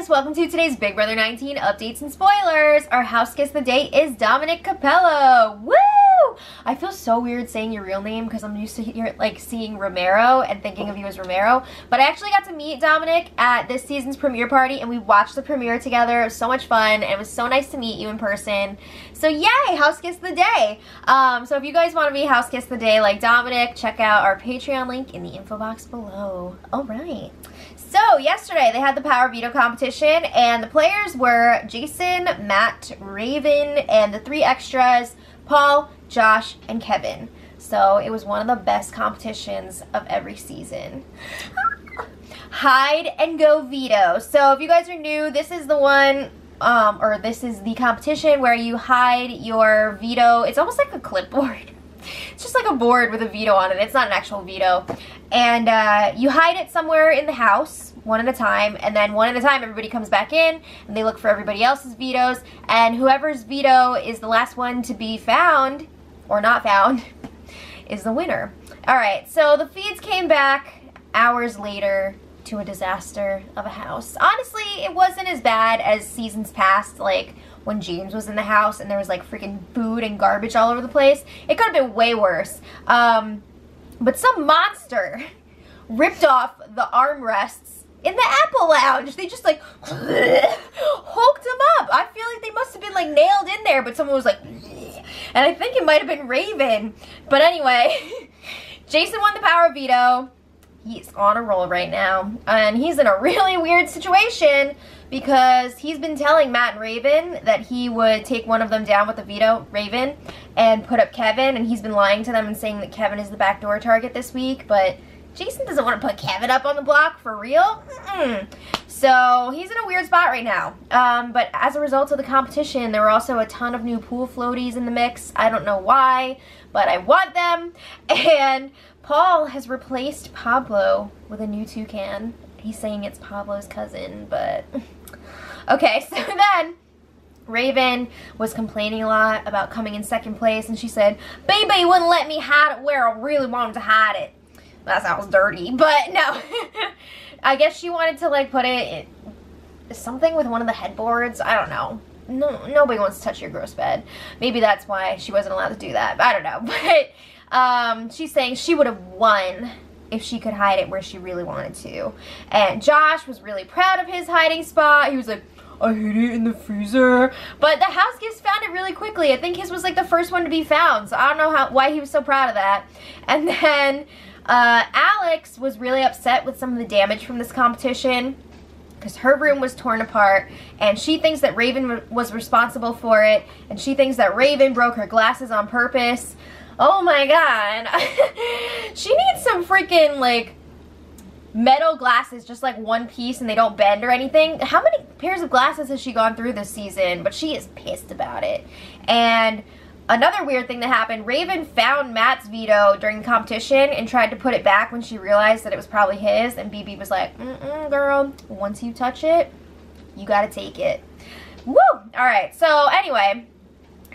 welcome to today's Big Brother 19 updates and spoilers. Our house guest of the day is Dominic Capello. Woo! I feel so weird saying your real name because I'm used to seeing Romero and thinking of you as Romero. But I actually got to meet Dominic at this season's premiere party and we watched the premiere together. It was so much fun and it was so nice to meet you in person. So yay, house guest of the day. So if you guys want to be house guest of the day like Dominic, check out our Patreon link in the info box below. Alright. So yesterday they had the Power Veto competition and the players were Jason, Matt, Raven, and the 3 extras, Paul, Josh, and Kevin. So it was one of the best competitions of every season. Hide and go veto. So if you guys are new, this is the one, this is the competition where you hide your veto. It's almost like a clipboard. It's just like a board with a veto on it. It's not an actual veto. And you hide it somewhere in the house, one at a time, and then one at a time everybody comes back in and they look for everybody else's vetoes, and whoever's veto is the last one to be found, or not found, is the winner. Alright, so the feeds came back hours later to a disaster of a house. Honestly, it wasn't as bad as seasons past, like when James was in the house and there was like freaking food and garbage all over the place. It could have been way worse. But some monster ripped off the armrests in the Apple Lounge. They just like hulked them up. I feel like they must have been like nailed in there, but someone was like, and I think it might have been Raven. But anyway, Jason won the power veto. He's on a roll right now, and he's in a really weird situation because he's been telling Matt and Raven that he would take one of them down with the veto, Raven, and put up Kevin, and he's been lying to them and saying that Kevin is the backdoor target this week, but Jason doesn't want to put Kevin up on the block for real. So he's in a weird spot right now. But as a result of the competition, there were also a ton of new pool floaties in the mix. I don't know why, but I want them. And Paul has replaced Pablo with a new toucan. He's saying it's Pablo's cousin, but okay. So then Raven was complaining a lot about coming in second place, and she said, "Baby wouldn't let me hide it where I really wanted to hide it." That sounds dirty, but no. I guess she wanted to like put it in something with one of the headboards. I don't know. No, nobody wants to touch your gross bed. Maybe that's why she wasn't allowed to do that. I don't know. But she's saying she would have won if she could hide it where she really wanted to. And Josh was really proud of his hiding spot. He was like, "I hid it in the freezer." But the house guest found it really quickly. I think his was like the first one to be found. So I don't know why he was so proud of that. And then Alex was really upset with some of the damage from this competition because her room was torn apart and she thinks that Raven was responsible for it, and she thinks that Raven broke her glasses on purpose. Oh my god. She needs some freaking like metal glasses, just like one piece and they don't bend or anything. How many pairs of glasses has she gone through this season? But she is pissed about it. And another weird thing that happened, Raven found Matt's veto during the competition and tried to put it back when she realized that it was probably his, and BB was like, girl, once you touch it, you gotta take it. Woo! Alright, so anyway,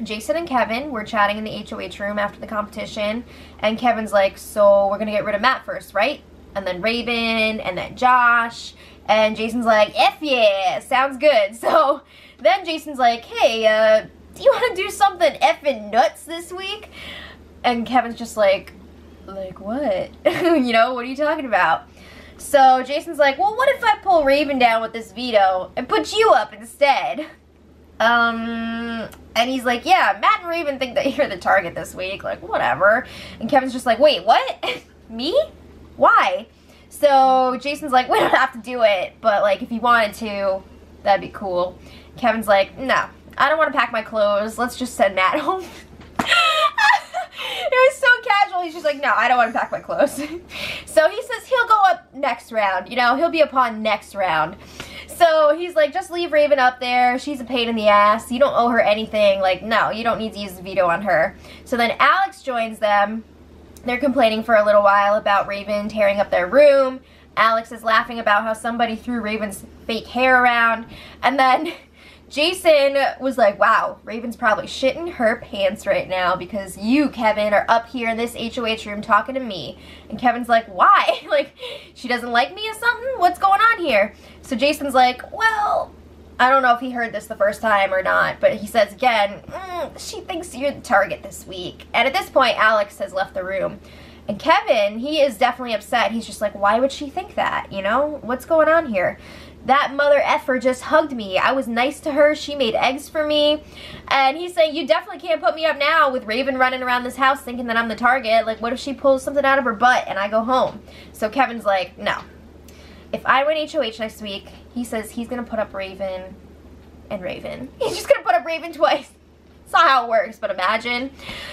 Jason and Kevin were chatting in the HOH room after the competition, and Kevin's like, "So we're gonna get rid of Matt first, right? And then Raven, and then Josh." And Jason's like, "F yeah, sounds good." So then Jason's like, "Hey, do you want to do something effing nuts this week?" And Kevin's just like what? You know, what are you talking about? So Jason's like, "Well, what if I pull Raven down with this veto and put you up instead?" And he's like, "Yeah, Matt and Raven think that you're the target this week, like whatever." And Kevin's just like, "Wait, what? Me? Why?" So Jason's like, "We don't have to do it, but like if you wanted to, that'd be cool." Kevin's like, "No, I don't want to pack my clothes. Let's just send Matt home." It was so casual. He's just like, "No, I don't want to pack my clothes." So he says he'll go up next round. You know, he'll be upon next round. So he's like, "Just leave Raven up there. She's a pain in the ass. You don't owe her anything. Like, no, you don't need to use the veto on her." So then Alex joins them. They're complaining for a little while about Raven tearing up their room. Alex is laughing about how somebody threw Raven's fake hair around. And then Jason was like, "Wow, Raven's probably shitting her pants right now because you, Kevin, are up here in this HOH room talking to me." And Kevin's like, "Why? Like, she doesn't like me or something? What's going on here?" So Jason's like, well, I don't know if he heard this the first time or not, but he says again, she thinks you're the target this week. And at this point, Alex has left the room. And Kevin, he is definitely upset. He's just like, why would she think that? You know, what's going on here? That mother effer just hugged me. I was nice to her. She made eggs for me. And he's saying, you definitely can't put me up now with Raven running around this house thinking that I'm the target. Like, what if she pulls something out of her butt and I go home? So Kevin's like, no. If I win HOH next week, he says he's going to put up Raven and Raven. He's just going to put up Raven twice. It's not how it works, but imagine.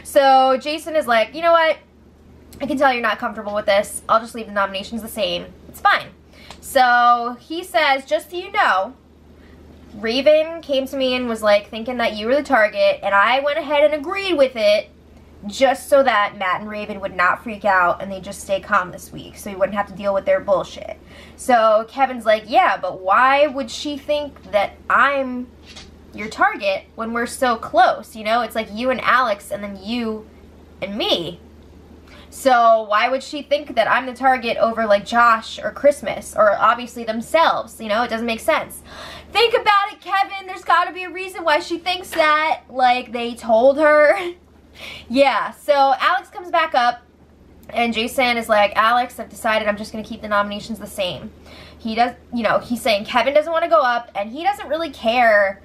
So Jason is like, you know what? I can tell you're not comfortable with this. I'll just leave the nominations the same. It's fine. So he says, just so you know, Raven came to me and was like thinking that you were the target, and I went ahead and agreed with it just so that Matt and Raven would not freak out and they'd just stay calm this week so you wouldn't have to deal with their bullshit. So Kevin's like, yeah, but why would she think that I'm your target when we're so close? You know, it's like you and Alex and then you and me. So why would she think that I'm the target over like Josh or Christmas or obviously themselves? You know, it doesn't make sense. Think about it, Kevin. There's got to be a reason why she thinks that. Like they told her. Yeah, so Alex comes back up and Jason is like, Alex, I've decided I'm just going to keep the nominations the same. He does, you know, he's saying Kevin doesn't want to go up and he doesn't really care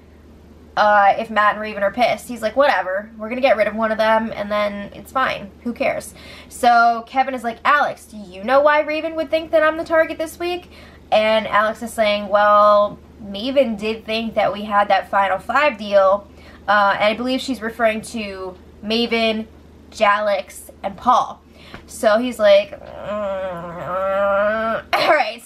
if Matt and Raven are pissed. He's like, whatever, we're gonna get rid of one of them and then it's fine, who cares? So Kevin is like, Alex, do you know why Raven would think that I'm the target this week? And Alex is saying, well, Maven did think that we had that Final 5 deal, and I believe she's referring to Maven, Jalix, and Paul. So he's like, alright,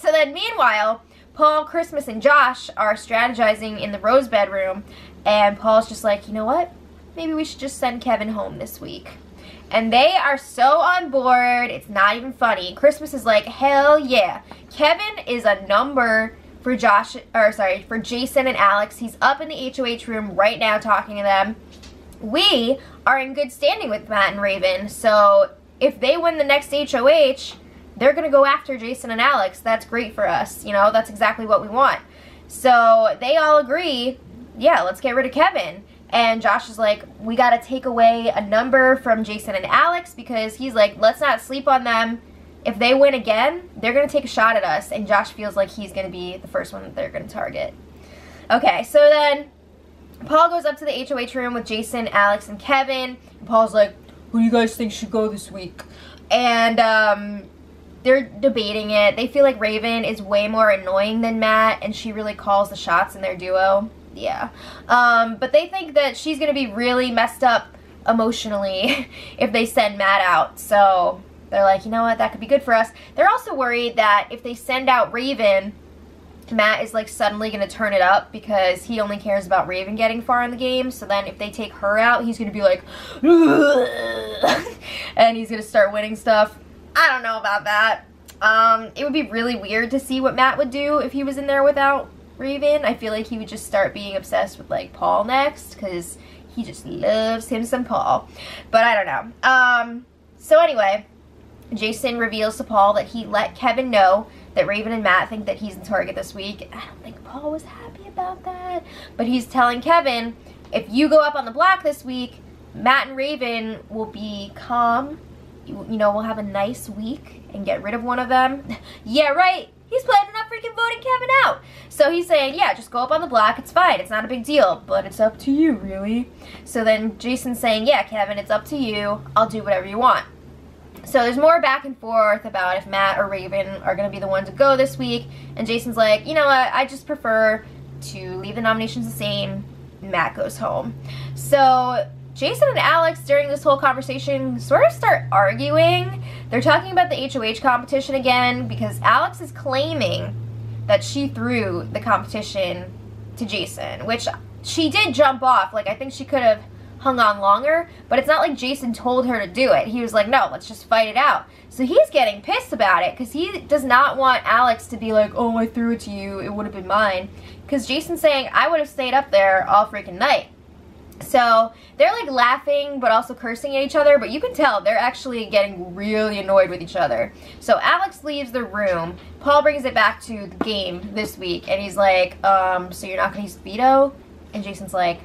so then meanwhile, Paul, Christmas, and Josh are strategizing in the Rose bedroom, and Paul's just like, you know what? Maybe we should just send Kevin home this week. And they are so on board, it's not even funny. Christmas is like, hell yeah. Kevin is a number for for Jason and Alex. He's up in the HOH room right now talking to them. We are in good standing with Matt and Raven, so if they win the next HOH, they're going to go after Jason and Alex. That's great for us. You know, that's exactly what we want. So they all agree, yeah, let's get rid of Kevin. And Josh is like, we got to take away a number from Jason and Alex because he's like, let's not sleep on them. If they win again, they're going to take a shot at us. And Josh feels like he's going to be the first one that they're going to target. Okay, so then Paul goes up to the HOH room with Jason, Alex, and Kevin. And Paul's like, who do you guys think should go this week? And they're debating it. They feel like Raven is way more annoying than Matt, and she really calls the shots in their duo. Yeah. But they think that she's going to be really messed up emotionally if they send Matt out. So they're like, you know what, that could be good for us. They're also worried that if they send out Raven, Matt is like suddenly going to turn it up because he only cares about Raven getting far in the game. So then if they take her out, he's going to be like, and he's going to start winning stuff. I don't know about that. It would be really weird to see what Matt would do if he was in there without Raven. I feel like he would just start being obsessed with like Paul next because he just loves him some Paul. But I don't know. So anyway, Jason reveals to Paul that he let Kevin know that Raven and Matt think that he's the target this week. I don't think Paul was happy about that. But he's telling Kevin, if you go up on the block this week, Matt and Raven will be calm. You know, we'll have a nice week and get rid of one of them. Yeah, right. He's planning on freaking voting Kevin out. So he's saying, yeah, just go up on the block. It's fine. It's not a big deal. But it's up to you, really. So then Jason's saying, yeah, Kevin, it's up to you. I'll do whatever you want. So there's more back and forth about if Matt or Raven are going to be the ones to go this week. And Jason's like, you know what? I just prefer to leave the nominations the same. Matt goes home. So Jason and Alex, during this whole conversation, sort of start arguing. They're talking about the HOH competition again because Alex is claiming that she threw the competition to Jason, which she did jump off. Like, I think she could have hung on longer, but it's not like Jason told her to do it. He was like, no, let's just fight it out. So he's getting pissed about it because he does not want Alex to be like, oh, I threw it to you, it would have been mine. Because Jason's saying, I would have stayed up there all freaking night. So they're like laughing but also cursing at each other, but you can tell they're actually getting really annoyed with each other. So Alex leaves the room. Paul brings it back to the game this week and he's like, so you're not gonna use veto? And Jason's like,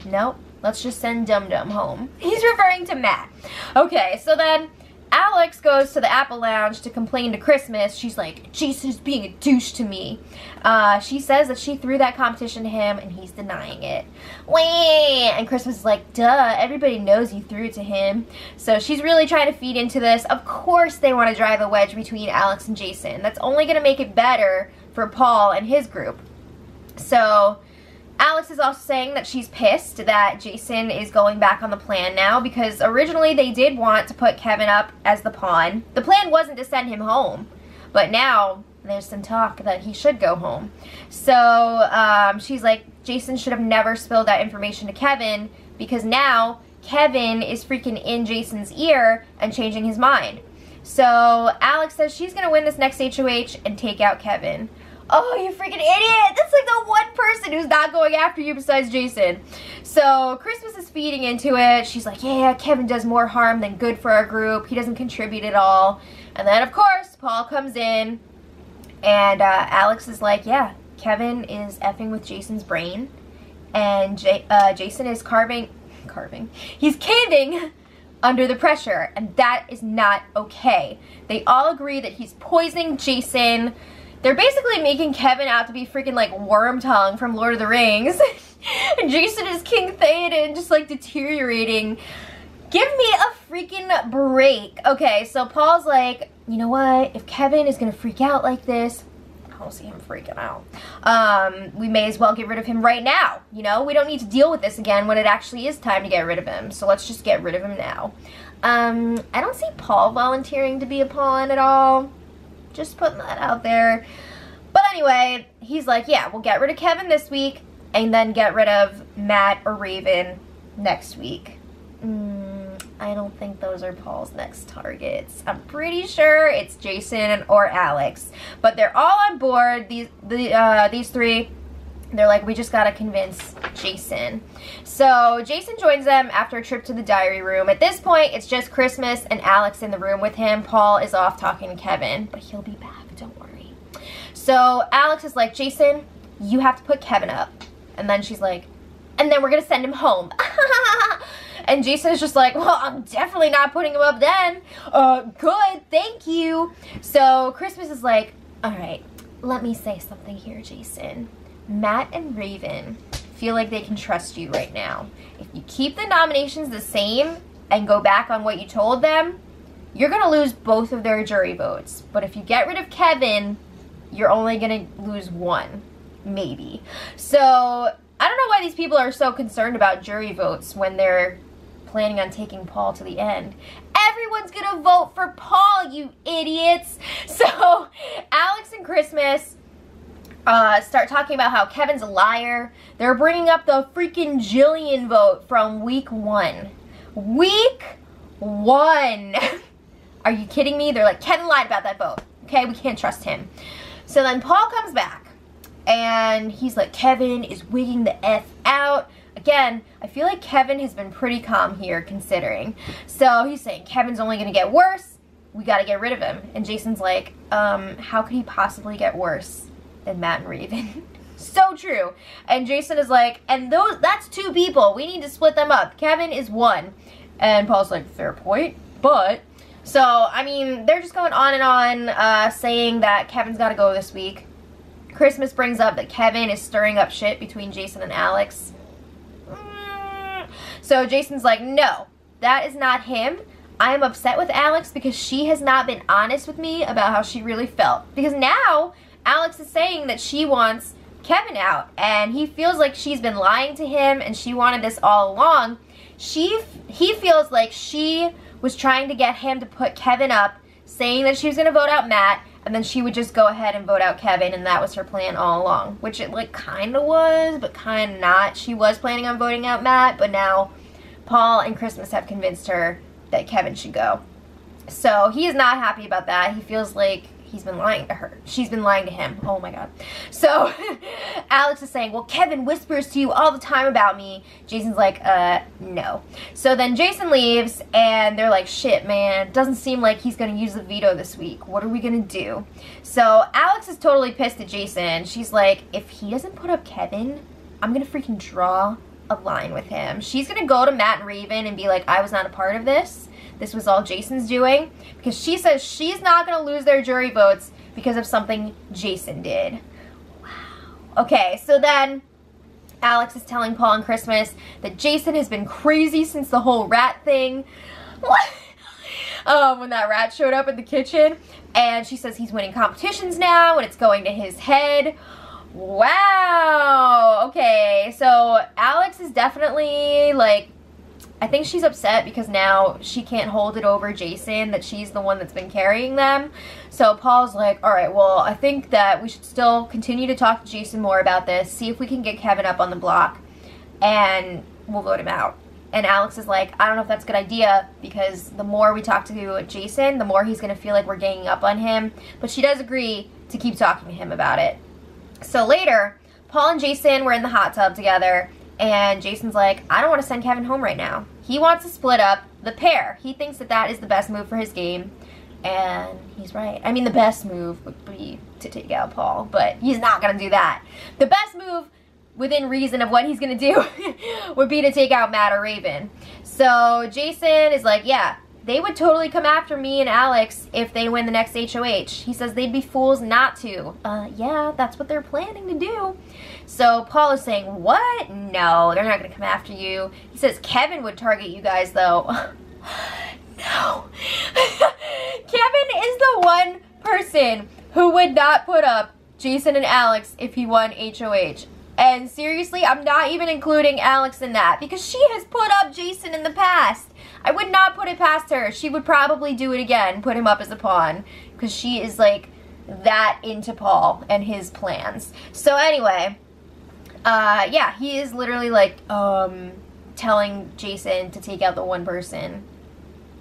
nope, let's just send Dum Dum home. He's referring to Matt. Okay, so then Alex goes to the Apple Lounge to complain to Christmas. She's like, Jason's being a douche to me. She says that she threw that competition to him and he's denying it. Wait, and Christmas is like, duh, everybody knows you threw it to him. So she's really trying to feed into this. Of course they want to drive a wedge between Alex and Jason. That's only going to make it better for Paul and his group. So Alex is also saying that she's pissed that Jason is going back on the plan now because originally they did want to put Kevin up as the pawn. The plan wasn't to send him home, but now there's some talk that he should go home. So she's like, Jason should have never spilled that information to Kevin because now Kevin is freaking in Jason's ear and changing his mind. So Alex says she's going to win this next HOH and take out Kevin. Oh, you freaking idiot! That's like the one person who's not going after you besides Jason. So Christmas is feeding into it. She's like, yeah, Kevin does more harm than good for our group. He doesn't contribute at all. And then, of course, Paul comes in. And Alex is like, yeah, Kevin is effing with Jason's brain. And Jason is he's caving under the pressure. And that is not okay. They all agree that he's poisoning Jason. They're basically making Kevin out to be freaking like Wormtongue from Lord of the Rings. And Jason is King Theoden, just like deteriorating. Give me a freaking break. Okay, so Paul's like, you know what? If Kevin is gonna freak out like this, I don't see him freaking out. We may as well get rid of him right now. You know, we don't need to deal with this again when it actually is time to get rid of him. So let's just get rid of him now. I don't see Paul volunteering to be a pawn at all. Just putting that out there. But anyway, he's like, yeah, we'll get rid of Kevin this week and then get rid of Matt or Raven next week. I don't think those are Paul's next targets. I'm pretty sure it's Jason or Alex. But they're all on board, these three. They're like, we just gotta convince Jason. So Jason joins them after a trip to the diary room. At this point, it's just Christmas and Alex in the room with him. Paul is off talking to Kevin, but he'll be back, don't worry. So Alex is like, Jason, you have to put Kevin up. And then she's like, and then we're gonna send him home. And Jason is just like, well, I'm definitely not putting him up then. Good, thank you. So Christmas is like, all right, let me say something here, Jason. Matt and Raven feel like they can trust you right now. If you keep the nominations the same and go back on what you told them, you're going to lose both of their jury votes. But if you get rid of Kevin, you're only going to lose one, maybe. So I don't know why these people are so concerned about jury votes when they're planning on taking Paul to the end. Everyone's going to vote for Paul, you idiots. So Alex and Christmas start talking about how Kevin's a liar. They're bringing up the freaking Jillian vote from week 1. Week 1. Are you kidding me? They're like, Kevin lied about that vote. Okay, we can't trust him. So then Paul comes back and he's like, Kevin is wigging the F out. Again, I feel like Kevin has been pretty calm here considering. So he's saying Kevin's only going to get worse. We got to get rid of him. And Jason's like, how could he possibly get worse than Matt and Raven? So true. And Jason is like, and that's 2 people. We need to split them up. Kevin is 1. And Paul's like, fair point. But, so, I mean, they're just going on and on, saying that Kevin's got to go this week. Christmas brings up that Kevin is stirring up shit between Jason and Alex. So Jason's like, no, that is not him. I am upset with Alex because she has not been honest with me about how she really felt. Because now Alex is saying that she wants Kevin out and he feels like she's been lying to him and she wanted this all along. He feels like she was trying to get him to put Kevin up, saying that she was going to vote out Matt, and then she would just go ahead and vote out Kevin, and that was her plan all along. Which it like kind of was, but kind of not. She was planning on voting out Matt, but now Paul and Christmas have convinced her that Kevin should go. So he is not happy about that. He feels like he's been lying to her. She's been lying to him. Oh my god. So Alex is saying, well, Kevin whispers to you all the time about me. Jason's like, no. So then Jason leaves, and they're like, shit, man. Doesn't seem like he's gonna use the veto this week. What are we gonna do? So Alex is totally pissed at Jason. She's like, if he doesn't put up Kevin, I'm gonna freaking draw a line with him. She's gonna go to Matt and Raven and be like, I was not a part of this. This was all Jason's doing, because she says she's not going to lose their jury votes because of something Jason did. Wow. Okay, so then Alex is telling Paul and Christmas that Jason has been crazy since the whole rat thing. What? When that rat showed up in the kitchen, and she says he's winning competitions now and it's going to his head. Wow. Okay, so Alex is definitely like, I think she's upset because now she can't hold it over Jason, that she's the one that's been carrying them. So Paul's like, alright, well, I think that we should still continue to talk to Jason more about this, see if we can get Kevin up on the block, and we'll vote him out. And Alex is like, I don't know if that's a good idea, because the more we talk to Jason, the more he's going to feel like we're ganging up on him. But she does agree to keep talking to him about it. So later, Paul and Jason were in the hot tub together, and Jason's like, I don't want to send Kevin home right now. He wants to split up the pair. He thinks that that is the best move for his game. And he's right. I mean, the best move would be to take out Paul, but he's not going to do that. The best move, within reason of what he's going to do, would be to take out Matt or Raven. So Jason is like, yeah, they would totally come after me and Alex if they win the next HOH. He says they'd be fools not to. Yeah, that's what they're planning to do. So Paul is saying, what? No, they're not going to come after you. He says Kevin would target you guys, though. No. Kevin is the one person who would not put up Jason and Alex if he won HOH. And seriously, I'm not even including Alex in that, because she has put up Jason in the past. I would not put it past her. She would probably do it again, put him up as a pawn, because she is like that into Paul and his plans. So anyway, yeah, he is literally like telling Jason to take out the one person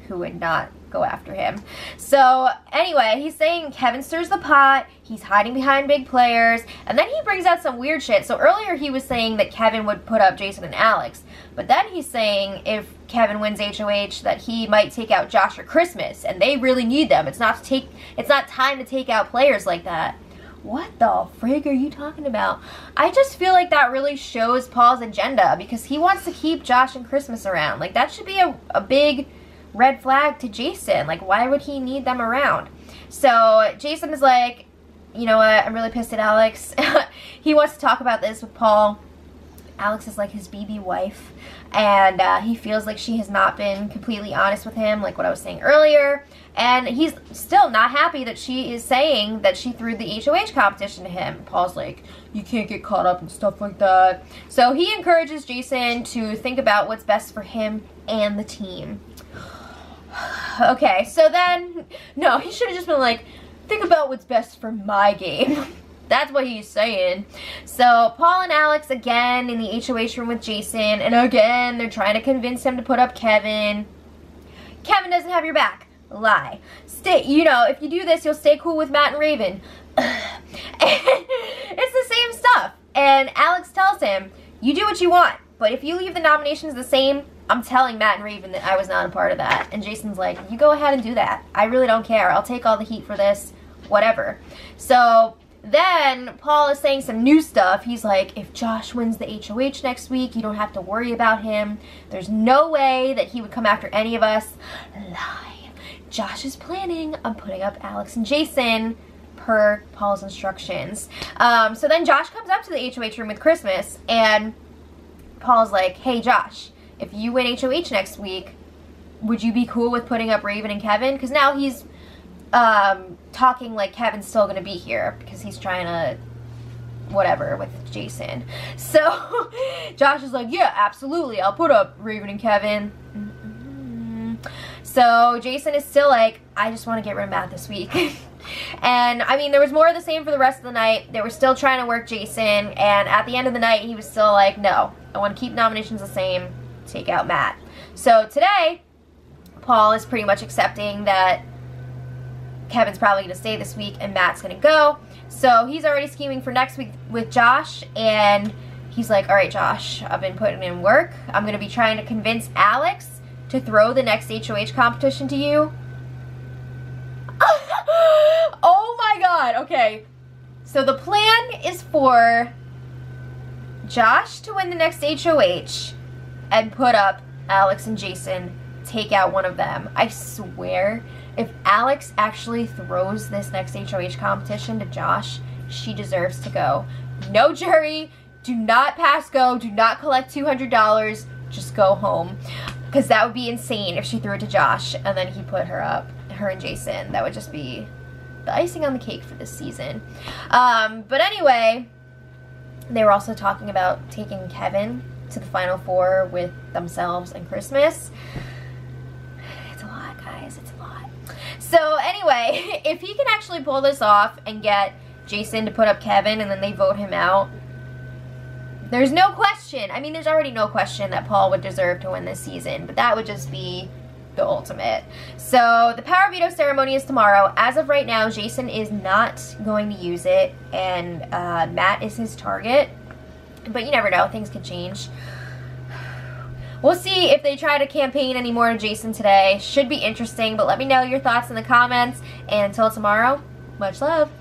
who would not go after him. So anyway, he's saying Kevin stirs the pot, he's hiding behind big players, and then he brings out some weird shit. So earlier he was saying that Kevin would put up Jason and Alex, but then he's saying if Kevin wins HOH that he might take out Josh or Christmas, and they really need them. It's not time to take out players like that. What the frig are you talking about? I just feel like that really shows Paul's agenda, because he wants to keep Josh and Christmas around. Like, that should be a big red flag to Jason. Like, why would he need them around? So Jason is like, you know what, I'm really pissed at Alex. He wants to talk about this with Paul. Alex is like his BB wife, and he feels like she has not been completely honest with him, like what I was saying earlier. And he's still not happy that she is saying that she threw the HOH competition to him. Paul's like, you can't get caught up in stuff like that. So he encourages Jason to think about what's best for him and the team. Okay, so then, no, he should have just been like, think about what's best for my game. That's what he's saying. So Paul and Alex again in the HOH room with Jason, and again they're trying to convince him to put up Kevin. Kevin doesn't have your back. Lie. Stay, you know, if you do this, you'll stay cool with Matt and Raven. It's the same stuff. And Alex tells him, you do what you want, but if you leave the nominations the same, I'm telling Matt and Raven that I was not a part of that. And Jason's like, you go ahead and do that. I really don't care. I'll take all the heat for this. Whatever. So then Paul is saying some new stuff. He's like, if Josh wins the HOH next week, you don't have to worry about him. There's no way that he would come after any of us. Lie. Josh is planning on putting up Alex and Jason per Paul's instructions. So then Josh comes up to the HOH room with Christmas, and Paul's like, hey Josh, if you win HOH next week, would you be cool with putting up Raven and Kevin? Because now he's talking like Kevin's still going to be here because he's trying to whatever with Jason. So Josh is like, yeah, absolutely, I'll put up Raven and Kevin. So Jason is still like, I just want to get rid of Matt this week. And I mean, there was more of the same for the rest of the night. They were still trying to work Jason, and at the end of the night he was still like, no, I want to keep nominations the same, take out Matt. So today Paul is pretty much accepting that Kevin's probably going to stay this week and Matt's going to go. So he's already scheming for next week with Josh, and he's like, all right, Josh, I've been putting in work. I'm going to be trying to convince Alex to throw the next HOH competition to you. Oh my god, okay. So the plan is for Josh to win the next HOH and put up Alex and Jason, take out one of them. I swear, if Alex actually throws this next HOH competition to Josh, she deserves to go. No jury, do not pass go, do not collect $200, just go home. Because that would be insane if she threw it to Josh and then he put her up, her and Jason. That would just be the icing on the cake for this season. But anyway, they were also talking about taking Kevin to the Final Four with themselves and Christmas. It's a lot, guys. It's a lot. So anyway, if he can actually pull this off and get Jason to put up Kevin and then they vote him out, there's no question. I mean, there's already no question that Paul would deserve to win this season, but that would just be the ultimate. So the power veto ceremony is tomorrow. As of right now, Jason is not going to use it, and Matt is his target. But you never know. Things could change. We'll see if they try to campaign any more to Jason today. Should be interesting, but let me know your thoughts in the comments. And until tomorrow, much love.